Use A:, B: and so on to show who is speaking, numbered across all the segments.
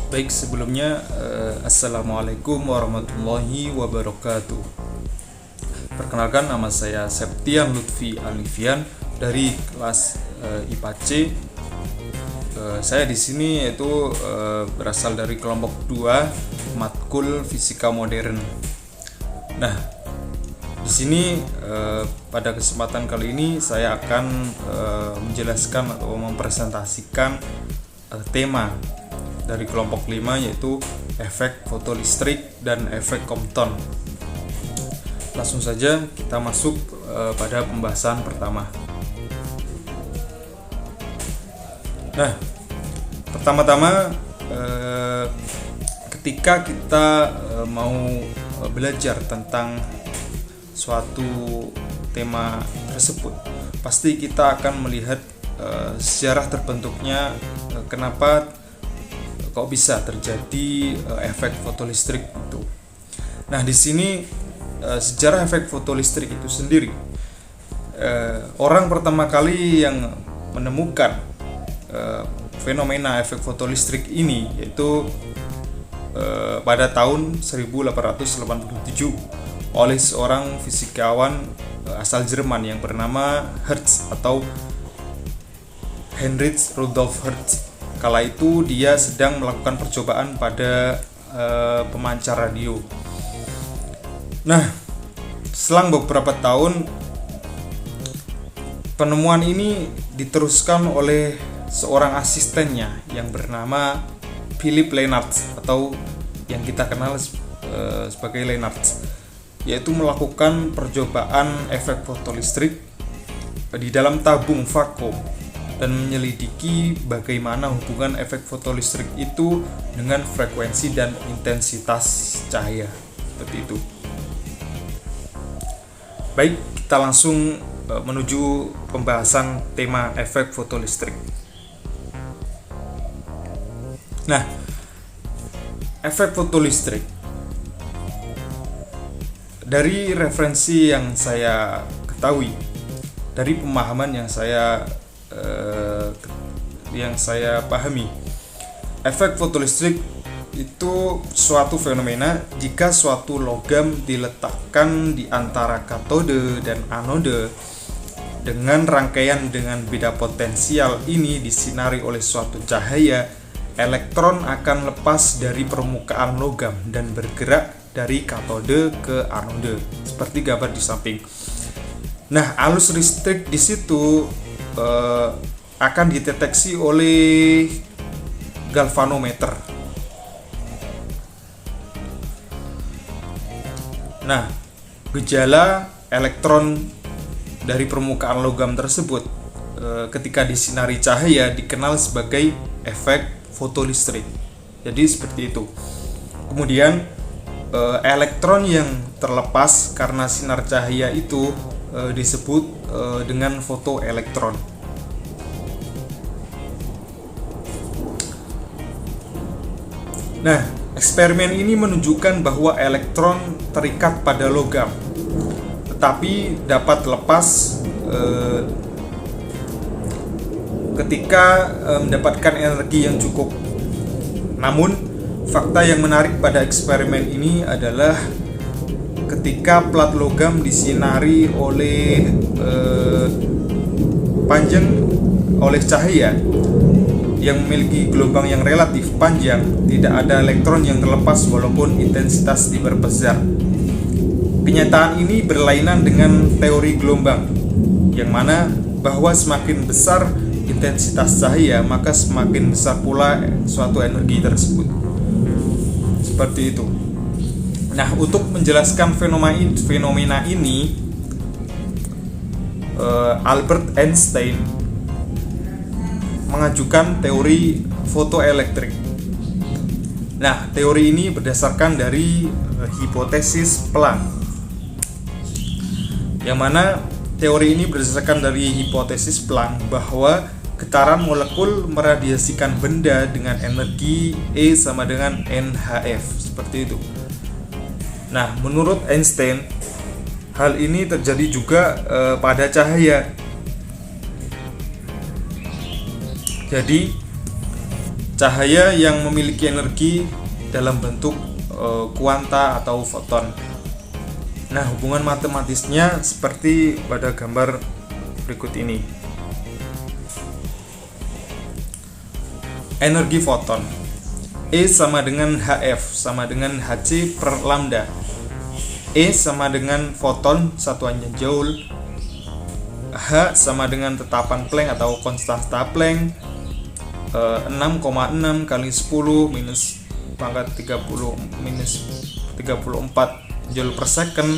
A: Baik, sebelumnya Assalamualaikum warahmatullahi wabarakatuh. Perkenalkan, nama saya Septian Lutfi Alifian dari kelas IPA C. Saya di sini yaitu berasal dari kelompok 2 matkul Fisika Modern. Nah, di sini pada kesempatan kali ini saya akan menjelaskan atau mempresentasikan tema dari kelompok 5, yaitu efek fotolistrik dan efek Compton. Langsung saja kita masuk pada pembahasan pertama. Nah, pertama-tama ketika kita mau belajar tentang suatu tema tersebut, pasti kita akan melihat sejarah terbentuknya kenapa kok bisa terjadi efek fotolistrik itu. Nah, di sini sejarah efek fotolistrik itu sendiri, orang pertama kali yang menemukan fenomena efek fotolistrik ini yaitu pada tahun 1887 oleh seorang fisikawan asal Jerman yang bernama Hertz atau Heinrich Rudolf Hertz. Kala itu dia sedang melakukan percobaan pada pemancar radio. Nah, selang beberapa tahun penemuan ini diteruskan oleh seorang asistennya yang bernama Philipp Lenard atau yang kita kenal sebagai Lenard, yaitu melakukan percobaan efek fotolistrik di dalam tabung vakum dan menyelidiki bagaimana hubungan efek fotolistrik itu dengan frekuensi dan intensitas cahaya. Seperti itu. Baik, kita langsung menuju pembahasan tema efek fotolistrik. Nah, efek fotolistrik dari referensi yang saya ketahui, dari pemahaman yang saya pahami, efek fotolistrik itu suatu fenomena jika suatu logam diletakkan di antara katode dan anode dengan rangkaian dengan beda potensial ini disinari oleh suatu cahaya, elektron akan lepas dari permukaan logam dan bergerak dari katode ke anode seperti gambar di samping. Nah, arus listrik di situ akan dideteksi oleh galvanometer. Nah, gejala elektron dari permukaan logam tersebut ketika disinari cahaya dikenal sebagai efek fotolistrik. Jadi seperti itu. Kemudian elektron yang terlepas karena sinar cahaya itu disebut dengan fotoelektron. Nah, eksperimen ini menunjukkan bahwa elektron terikat pada logam, tetapi dapat lepas ketika mendapatkan energi yang cukup. Namun, fakta yang menarik pada eksperimen ini adalah ketika plat logam disinari oleh oleh cahaya yang memiliki gelombang yang relatif panjang, tidak ada elektron yang terlepas walaupun intensitas diperbesar. Kenyataan ini berlainan dengan teori gelombang, yang mana bahwa semakin besar intensitas cahaya, maka semakin besar pula suatu energi tersebut. Seperti itu. Nah, untuk menjelaskan fenomena ini, Albert Einstein mengajukan teori fotoelektrik. Nah, teori ini berdasarkan dari hipotesis Planck, yang mana teori ini berdasarkan dari hipotesis Planck bahwa getaran molekul meradiasikan benda dengan energi E sama dengan NhF, seperti itu. Nah, menurut Einstein, hal ini terjadi juga pada cahaya. Jadi cahaya yang memiliki energi dalam bentuk kuanta atau foton. Nah, hubungan matematisnya seperti pada gambar berikut ini. Energi foton E sama dengan Hf sama dengan Hc per lambda. E sama dengan foton satuannya joule, H sama dengan tetapan Planck atau konstanta Planck, 6,6 kali 10 minus pangkat 30 minus 34 joule per second.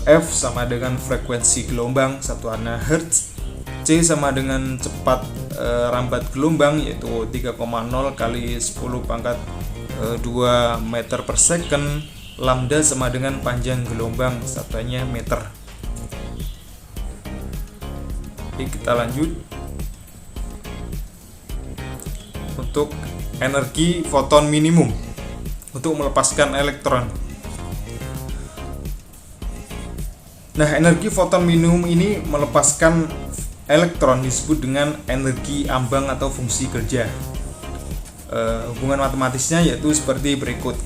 A: F sama dengan frekuensi gelombang satuannya hertz. C sama dengan cepat rambat gelombang yaitu 3,0 kali 10 pangkat 2 meter per second. Lambda sama dengan panjang gelombang satuannya meter. Oke, kita lanjut. Untuk energi foton minimum untuk melepaskan elektron. Nah, energi foton minimum ini melepaskan elektron disebut dengan energi ambang atau fungsi kerja. Hubungan matematisnya yaitu seperti berikut.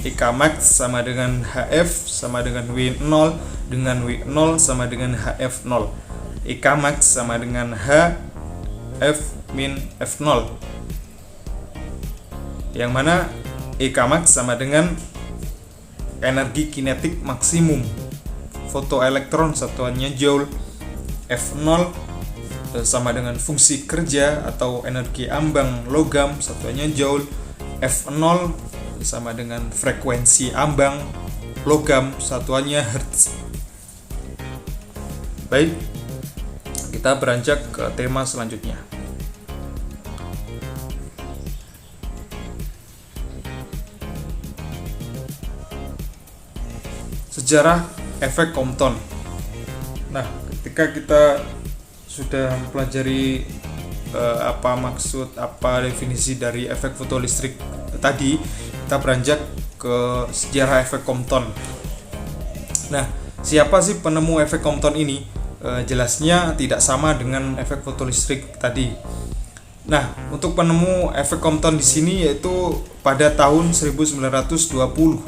A: EK max sama dengan HF sama dengan W0 dengan W0 sama dengan HF0. EK max sama dengan HF min F0. Yang mana EK max sama dengan energi kinetik maksimum fotoelektron satuannya joule. F0 sama dengan fungsi kerja atau energi ambang logam satuannya joule. F0 sama dengan frekuensi ambang logam satuannya hertz. Baik, kita beranjak ke tema selanjutnya. Sejarah efek Compton. Nah, ketika kita sudah mempelajari apa maksud, apa definisi dari efek fotolistrik tadi, kita beranjak ke sejarah efek Compton. Nah, siapa sih penemu efek Compton ini? Jelasnya tidak sama dengan efek fotolistrik tadi. Nah, untuk penemu efek Compton di sini yaitu pada tahun 1920,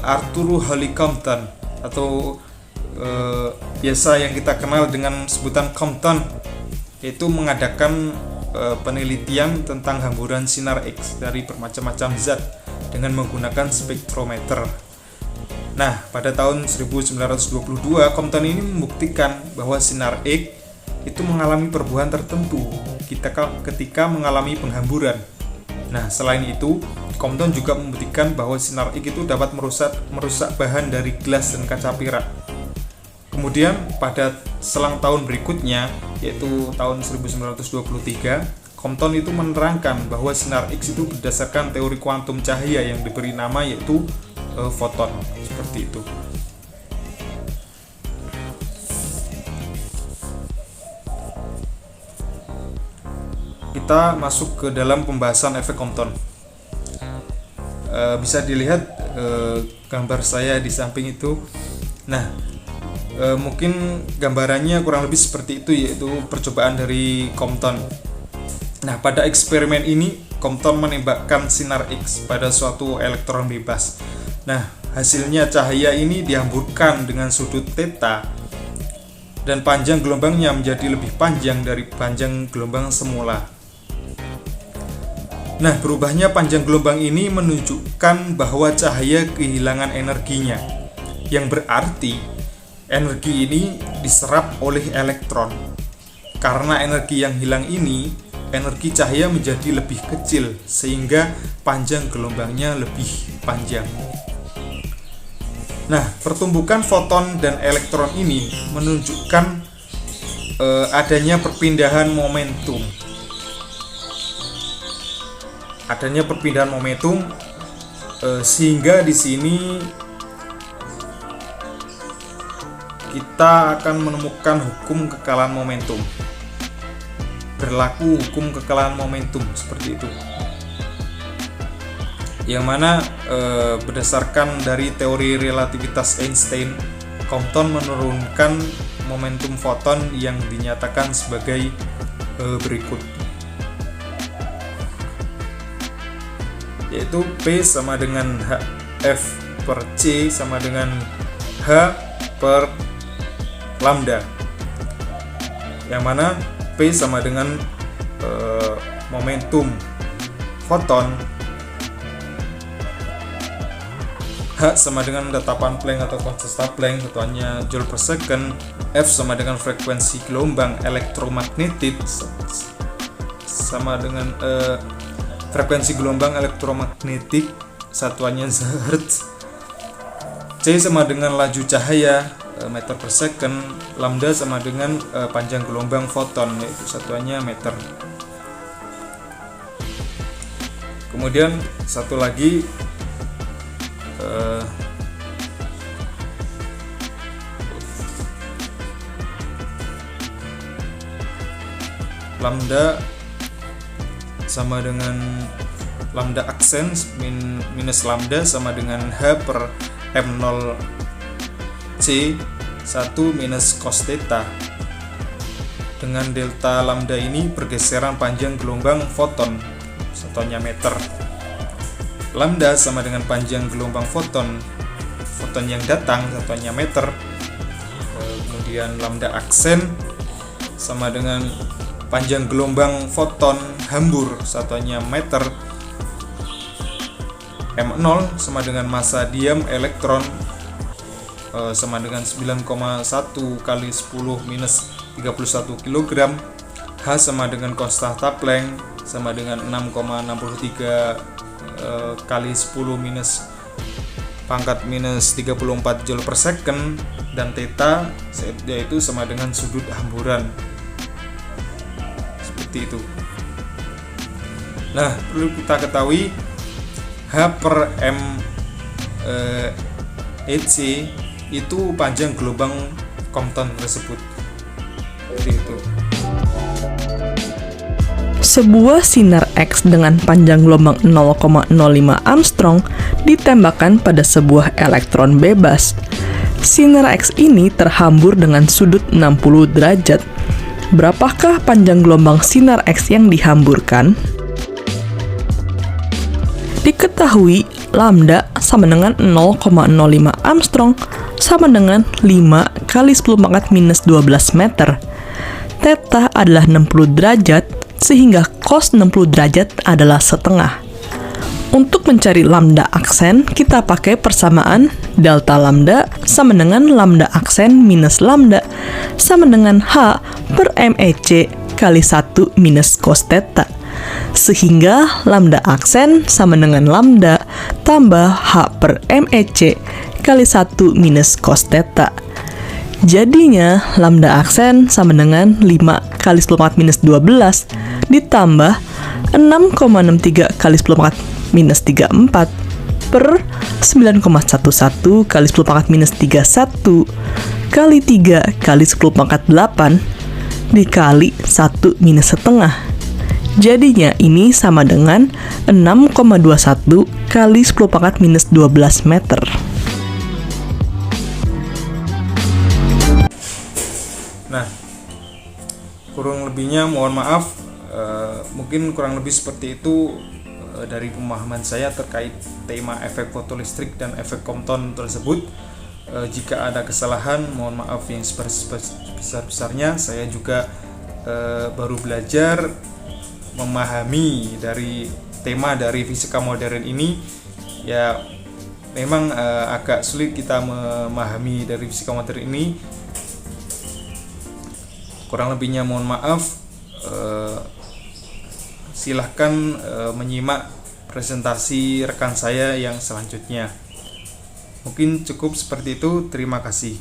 A: Arthur Holly Compton atau biasa yang kita kenal dengan sebutan Compton, yaitu mengadakan penelitian tentang hamburan sinar X dari bermacam-macam zat dengan menggunakan spektrometer. Nah, pada tahun 1922 Compton ini membuktikan bahwa sinar X itu mengalami perubahan tertentu ketika mengalami penghamburan. Nah, selain itu, Compton juga membuktikan bahwa sinar X itu dapat merusak bahan dari gelas dan kaca perak. Kemudian pada selang tahun berikutnya, yaitu tahun 1923, Compton itu menerangkan bahwa sinar X itu berdasarkan teori kuantum cahaya yang diberi nama yaitu foton. Seperti itu. Kita masuk ke dalam pembahasan efek Compton. Bisa dilihat gambar saya di samping itu. Nah, mungkin gambarannya kurang lebih seperti itu, yaitu percobaan dari Compton. Nah, pada eksperimen ini Compton menembakkan sinar X pada suatu elektron bebas. Nah, hasilnya cahaya ini dihamburkan dengan sudut theta dan panjang gelombangnya menjadi lebih panjang dari panjang gelombang semula. Nah, berubahnya panjang gelombang ini menunjukkan bahwa cahaya kehilangan energinya, yang berarti energi ini diserap oleh elektron. Karena energi yang hilang ini, energi cahaya menjadi lebih kecil sehingga panjang gelombangnya lebih panjang. Nah, pertumbukan foton dan elektron ini menunjukkan adanya perpindahan momentum. Sehingga di sini kita akan menemukan hukum kekalahan momentum. Berlaku hukum kekalahan momentum seperti itu. Yang mana berdasarkan dari teori relativitas Einstein, Compton menurunkan momentum foton yang dinyatakan sebagai berikut. yaitu P sama dengan HF per C sama dengan H per lambda, yang mana P sama dengan momentum foton, H sama dengan datapan Planck atau konstanta Planck, satuannya Joule per second, F sama dengan frekuensi gelombang elektromagnetik sama dengan frekuensi gelombang elektromagnetik, satuannya Hertz, C sama dengan laju cahaya meter per second, lambda sama dengan panjang gelombang foton, yaitu satuannya meter. Kemudian satu lagi lambda sama dengan lambda aksen minus lambda sama dengan H per M0 C 1 minus cos theta. Dengan delta lambda ini pergeseran panjang gelombang foton, satuannya meter. Lambda sama dengan panjang gelombang foton yang datang, satuannya meter. Kemudian lambda aksen sama dengan panjang gelombang foton hambur, satuannya meter. M0 sama dengan massa diam elektron sama dengan 9,1 kali 10 minus 31 kg. H sama dengan konstanta Planck sama dengan 6,63 kali 10 minus pangkat minus 34 Joule per second, dan theta yaitu sama dengan sudut hamburan. Seperti itu. Nah, perlu kita ketahui H per M EC itu panjang gelombang Compton tersebut. Seperti itu.
B: Sebuah sinar X dengan panjang gelombang 0,05 Armstrong ditembakkan pada sebuah elektron bebas. Sinar X ini terhambur dengan sudut 60 derajat. Berapakah panjang gelombang sinar X yang dihamburkan? Diketahui lambda sama dengan 0,05 Armstrong sama dengan 5 kali 10 pangkat minus 12 meter. Theta adalah 60 derajat, sehingga cos 60 derajat adalah setengah. Untuk mencari lambda aksen, kita pakai persamaan delta lambda sama dengan lambda aksen minus lambda sama dengan H per MEC kali 1 minus cos theta. Sehingga lambda aksen sama dengan lambda tambah H per MEC kali 1 minus cos theta. Jadinya lambda aksen sama dengan 5 kali 10 pangkat minus 12 ditambah 6,63 kali 10 pangkat minus 34 per 9,11 kali 10 pangkat minus 31 kali 3 kali 10 pangkat 8 dikali 1 minus setengah. Jadinya ini sama dengan 6,21 kali 10 pangkat minus 12 meter.
A: Nah, kurang lebihnya mohon maaf, mungkin kurang lebih seperti itu dari pemahaman saya terkait tema efek fotolistrik dan efek Compton tersebut. Jika ada kesalahan, mohon maaf yang sebesar-besarnya. Saya juga baru belajar memahami dari tema dari fisika modern ini. Ya, memang agak sulit kita memahami dari fisika modern ini. Kurang lebihnya mohon maaf. Silahkan menyimak presentasi rekan saya yang selanjutnya. Mungkin cukup seperti itu. Terima kasih.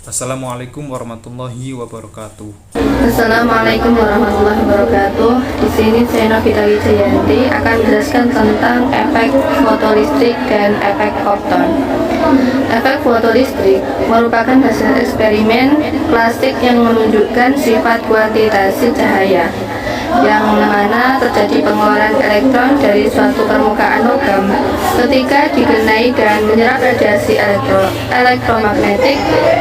A: Assalamualaikum warahmatullahi wabarakatuh.
C: Assalamualaikum warahmatullahi wabarakatuh. Di sini saya Novita Wijayanti akan menjelaskan tentang efek fotolistrik dan efek Compton. Efek fotolistrik merupakan hasil eksperimen klasik yang menunjukkan sifat kuantitasi cahaya, yang mana terjadi pengeluaran elektron dari suatu permukaan logam ketika dikenai dan menyerap radiasi elektromagnetik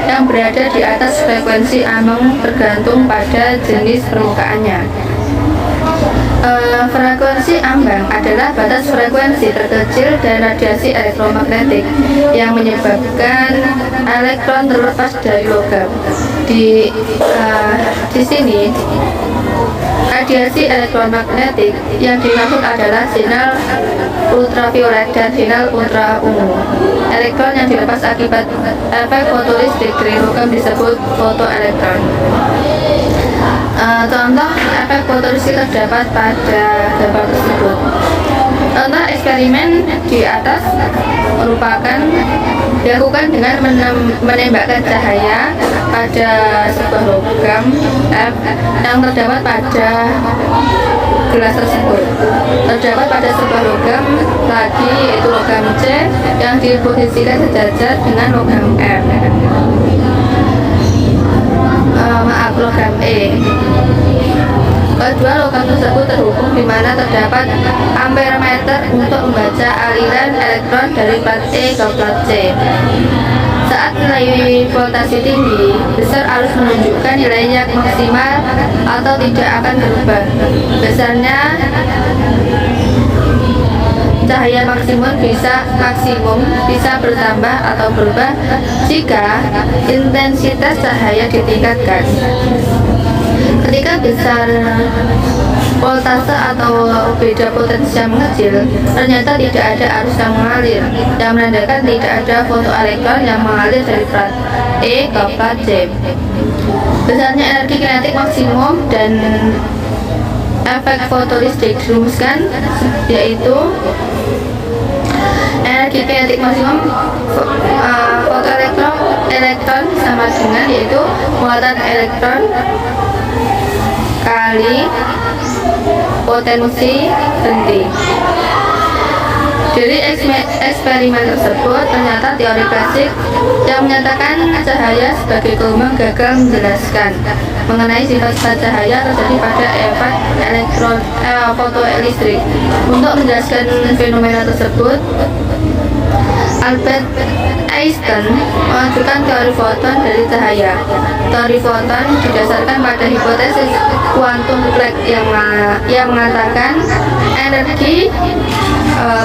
C: yang berada di atas frekuensi Ampere bergantung pada jenis permukaannya. Frekuensi ambang adalah batas frekuensi terkecil dari radiasi elektromagnetik yang menyebabkan elektron terlepas dari logam. Di sini radiasi elektromagnetik yang dimaksud adalah sinyal ultraviolet dan sinyal ultra ungu. Elektron yang dilepas akibat efek fotolistrik dari logam disebut fotoelektron. Contoh efek fotolistrik terdapat pada gambar tersebut. Contoh eksperimen di atas merupakan dilakukan dengan menembakkan cahaya pada sebuah logam F yang terdapat pada gelas tersebut. Terdapat pada sebuah logam lagi, yaitu logam C yang diposisikan sejajar dengan logam F. Logam E. Kedua logam tersebut terhubung di mana terdapat ampermeter untuk membaca aliran elektron dari plat E ke plat C. Saat nilai voltase tinggi, besar arus menunjukkan nilai yang maksimal atau tidak akan berubah. Besarnya cahaya maksimum bisa bertambah atau berubah jika intensitas cahaya ditingkatkan. Ketika besar voltase atau beda potensial mengecil, ternyata tidak ada arus yang mengalir, yang menandakan tidak ada fotoelektron yang mengalir dari plat E ke plat C. Besarnya energi kinetik maksimum dan efek fotolistrik dirumuskan, yaitu energi kinetik maksimum fotoelektron sama dengan yaitu muatan elektron kali potensi henti. Dari eksperimen tersebut, ternyata teori klasik yang menyatakan cahaya sebagai gelombang gagal menjelaskan mengenai sifat-sifat cahaya terjadi pada efek fotoelistrik. Untuk menjelaskan fenomena tersebut, Albert Einstein mengajukan teori foton dari cahaya. Teori foton didasarkan pada hipotesis kuantum Planck yang mengatakan energi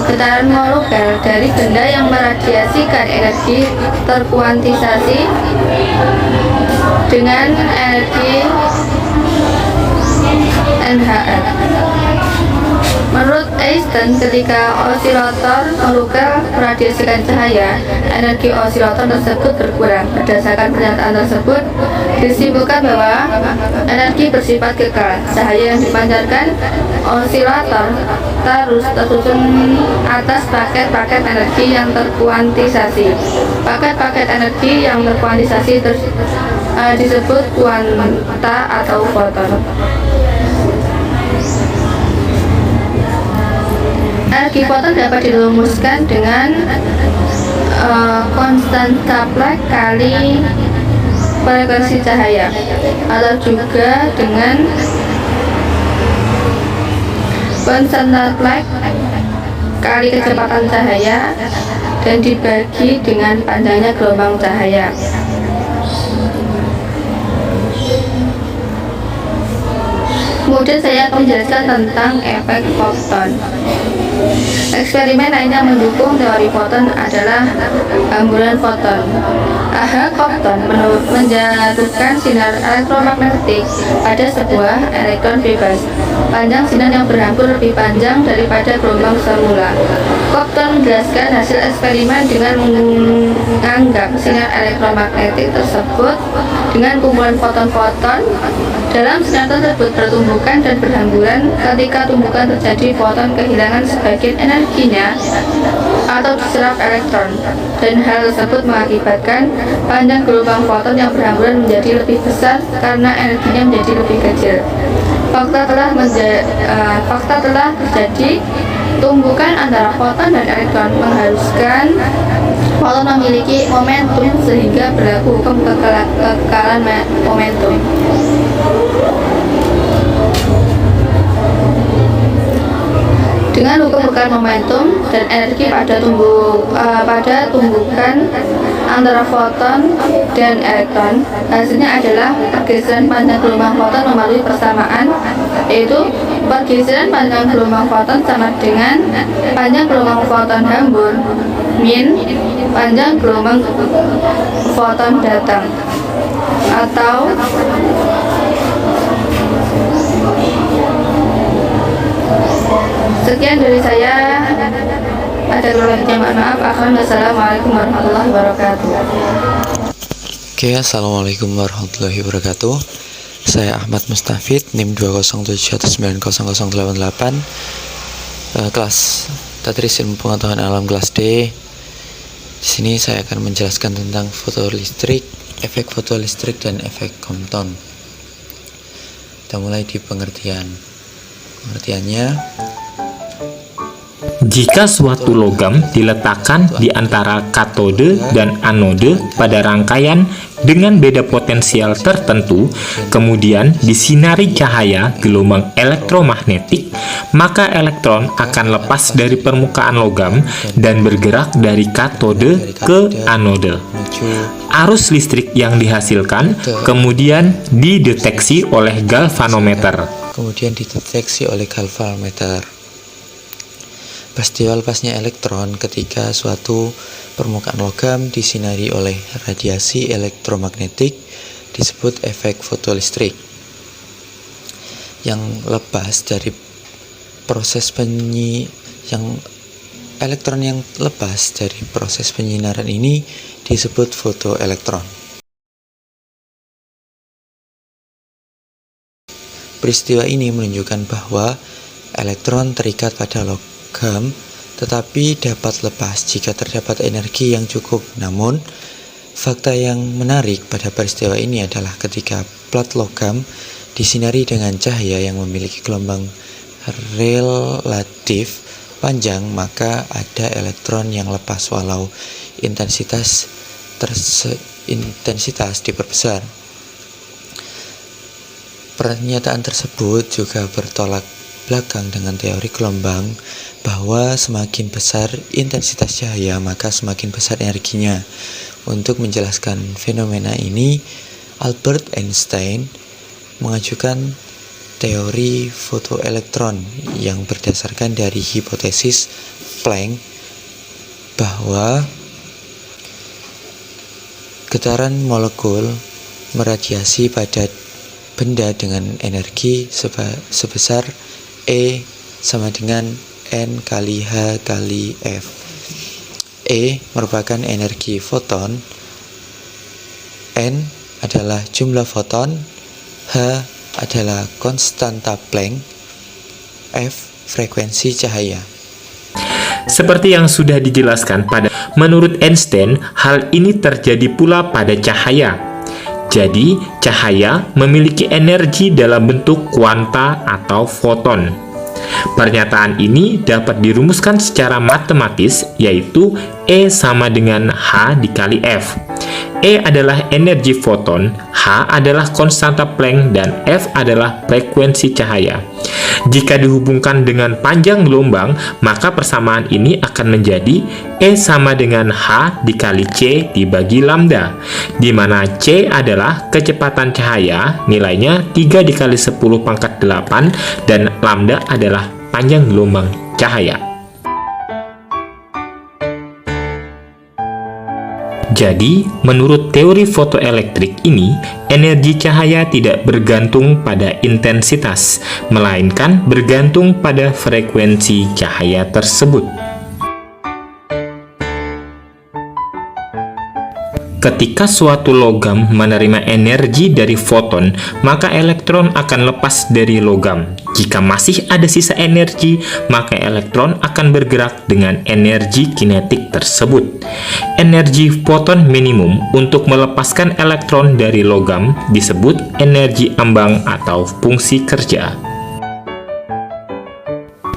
C: getaran molekul dari benda yang meradiasikan energi terkuantisasi dengan energi NHR. Menurut Einstein, ketika osilator molekul meradiasikan cahaya, energi osilator tersebut berkurang. Berdasarkan pernyataan tersebut, disimpulkan bahwa energi bersifat kekal. Cahaya yang dipancarkan osilator terus tersusun atas paket-paket energi yang terkuantisasi. Paket-paket energi yang terkuantisasi disebut kuanta atau foton. Energi foton dapat dirumuskan dengan konstanta Planck kali frekuensi cahaya, atau juga dengan konstanta Planck kali kecepatan cahaya dan dibagi dengan panjangnya gelombang cahaya. Kemudian saya akan menjelaskan tentang efek foton. Eksperimen lain yang mendukung teori foton adalah hamburan foton. Compton menjatuhkan sinar elektromagnetik pada sebuah elektron bebas. Panjang sinar yang berhambur lebih panjang daripada gelombang semula. Compton menjelaskan hasil eksperimen dengan menganggap sinar elektromagnetik tersebut dengan kumpulan foton-foton dalam sinar tersebut bertumbukan dan berhamburan. Ketika tumbukan terjadi, foton kehilangan sebagian energinya atau diserap elektron, dan hal tersebut mengakibatkan panjang gelombang foton yang berhamburan menjadi lebih besar karena energinya menjadi lebih kecil. Fakta telah terjadi tumbukan antara foton dan elektron, mengharuskan foton memiliki momentum sehingga berlaku hukum kekekalan momentum. Dengan hukum kekekalan momentum dan energi pada tumbukan antara foton dan elektron, hasilnya adalah pergeseran panjang gelombang foton melalui persamaan, yaitu pergeseran panjang gelombang foton sama dengan panjang gelombang foton hambur min panjang gelombang foton datang, atau sekian dari saya. Ada kurangnya mohon maaf. Assalamualaikum warahmatullahi wabarakatuh.
D: Oke, assalamualaikum warahmatullahi wabarakatuh. Saya Ahmad Mustafid, NIM 207190088, kelas Tadris Ilmu Pengetahuan Alam kelas D. Di sini saya akan menjelaskan tentang fotolistrik, efek fotolistrik dan efek Compton. Kita mulai di pengertiannya.
E: Jika suatu logam diletakkan di antara katode dan anode pada rangkaian dengan beda potensial tertentu, kemudian disinari cahaya gelombang elektromagnetik, maka elektron akan lepas dari permukaan logam dan bergerak dari katode ke anode. Arus listrik yang dihasilkan kemudian dideteksi oleh galvanometer.
D: Peristiwa lepasnya elektron ketika suatu permukaan logam disinari oleh radiasi elektromagnetik disebut efek fotolistrik. Elektron yang lepas dari proses penyinaran ini disebut fotoelektron. Peristiwa ini menunjukkan bahwa elektron terikat pada logam tetapi dapat lepas jika terdapat energi yang cukup. Namun, fakta yang menarik pada peristiwa ini adalah ketika plat logam disinari dengan cahaya yang memiliki gelombang relatif panjang, maka ada elektron yang lepas walau intensitas diperbesar. Pernyataan tersebut juga bertolak belakang dengan teori gelombang bahwa semakin besar intensitas cahaya maka semakin besar energinya. Untuk menjelaskan fenomena ini, Albert Einstein mengajukan teori fotoelektron yang berdasarkan dari hipotesis Planck bahwa getaran molekul meradiasi pada benda dengan energi sebesar E sama dengan N kali H kali F. E merupakan energi foton, N adalah jumlah foton, H adalah konstanta Planck, F frekuensi cahaya.
E: Seperti yang sudah dijelaskan menurut Einstein, hal ini terjadi pula pada cahaya. Jadi, cahaya memiliki energi dalam bentuk kuanta atau foton. Pernyataan ini dapat dirumuskan secara matematis, yaitu E sama dengan H dikali F. E adalah energi foton, H adalah konstanta Planck, dan F adalah frekuensi cahaya. Jika dihubungkan dengan panjang gelombang, maka persamaan ini akan menjadi E sama dengan H dikali C dibagi lambda, di mana C adalah kecepatan cahaya, nilainya 3 dikali 10 pangkat 8, dan lambda adalah panjang gelombang cahaya. Jadi, menurut teori fotoelektrik ini, energi cahaya tidak bergantung pada intensitas, melainkan bergantung pada frekuensi cahaya tersebut. Ketika suatu logam menerima energi dari foton, maka elektron akan lepas dari logam. Jika masih ada sisa energi, maka elektron akan bergerak dengan energi kinetik tersebut. Energi foton minimum untuk melepaskan elektron dari logam disebut energi ambang atau fungsi kerja.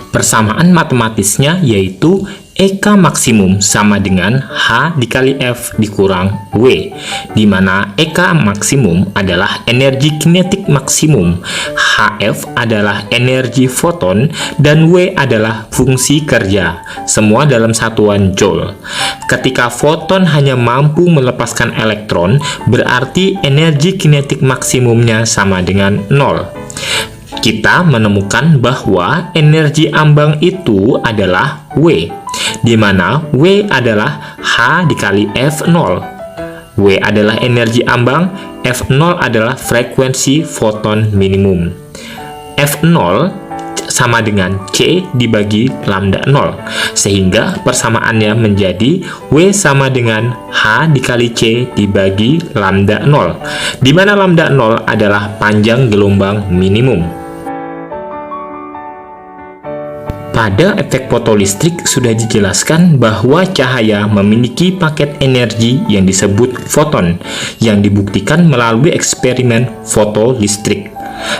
E: Persamaan matematisnya yaitu EK maksimum sama dengan H dikali F dikurang W, di mana EK maksimum adalah energi kinetik maksimum, HF adalah energi foton, dan W adalah fungsi kerja, semua dalam satuan Joule. Ketika foton hanya mampu melepaskan elektron, berarti energi kinetik maksimumnya sama dengan 0. kita menemukan bahwa energi ambang itu adalah W, di mana W adalah H dikali F0. W adalah energi ambang, F0 adalah frekuensi foton minimum. F0 sama dengan C dibagi lambda 0, sehingga persamaannya menjadi W sama dengan H dikali C dibagi lambda 0, di mana lambda 0 adalah panjang gelombang minimum. Pada efek fotolistrik sudah dijelaskan bahwa cahaya memiliki paket energi yang disebut foton, yang dibuktikan melalui eksperimen fotolistrik.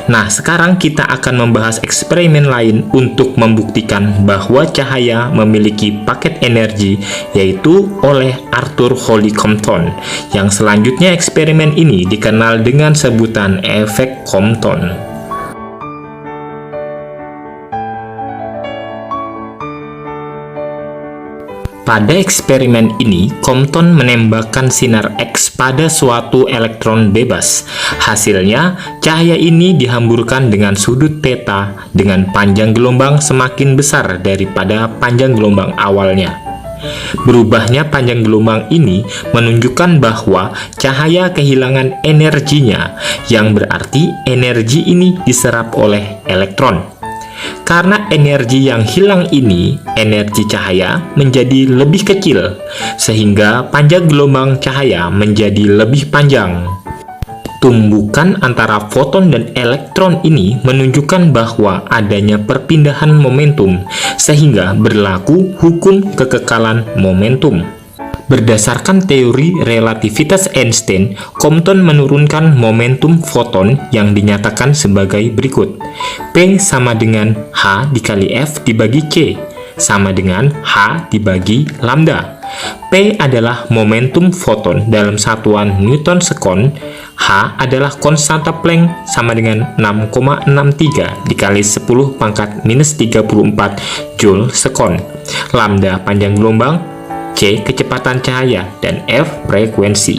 E: Nah, sekarang kita akan membahas eksperimen lain untuk membuktikan bahwa cahaya memiliki paket energi, yaitu oleh Arthur Holly Compton, yang selanjutnya eksperimen ini dikenal dengan sebutan efek Compton. Pada eksperimen ini, Compton menembakkan sinar X pada suatu elektron bebas. Hasilnya, cahaya ini dihamburkan dengan sudut theta dengan panjang gelombang semakin besar daripada panjang gelombang awalnya. Berubahnya panjang gelombang ini menunjukkan bahwa cahaya kehilangan energinya, yang berarti energi ini diserap oleh elektron. Karena energi yang hilang ini, energi cahaya menjadi lebih kecil, sehingga panjang gelombang cahaya menjadi lebih panjang. Tumbukan antara foton dan elektron ini menunjukkan bahwa adanya perpindahan momentum, sehingga berlaku hukum kekekalan momentum. Berdasarkan teori relativitas Einstein, Compton menurunkan momentum foton yang dinyatakan sebagai berikut. P sama dengan H dikali F dibagi C, sama dengan H dibagi lambda. P adalah momentum foton dalam satuan Newton sekon, H adalah konstanta Planck sama dengan 6,63 dikali 10 pangkat minus 34 Joule sekon. Lambda panjang gelombang, C kecepatan cahaya, dan F frekuensi.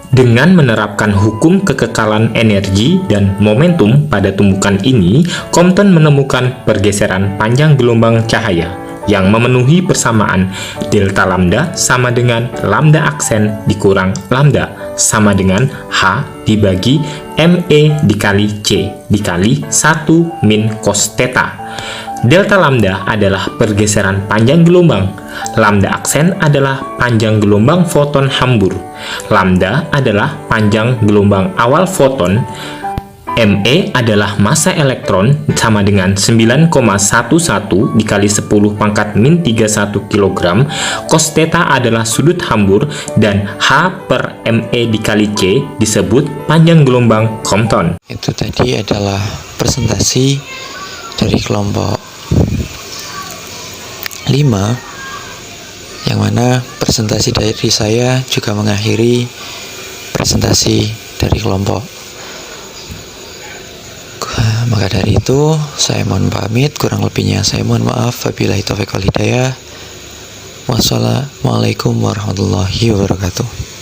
E: Dengan menerapkan hukum kekekalan energi dan momentum pada tumbukan ini, Compton menemukan pergeseran panjang gelombang cahaya yang memenuhi persamaan delta lambda sama dengan lambda aksen dikurang lambda sama dengan H dibagi ME dikali C dikali 1 min cos theta. Delta lambda adalah pergeseran panjang gelombang. Lambda aksen adalah panjang gelombang foton hambur. Lambda adalah panjang gelombang awal foton. ME adalah massa elektron sama dengan 9,11 dikali 10 pangkat min 31 kg. Cos theta adalah sudut hambur, dan H per ME dikali C disebut panjang gelombang Compton.
D: Itu tadi adalah presentasi dari kelompok 5, yang mana presentasi dari saya juga mengakhiri presentasi dari kelompok. Maka dari itu, saya mohon pamit, kurang lebihnya saya mohon maaf. Wabillahi taufiq wal hidayah. Wassalamualaikum warahmatullahi wabarakatuh.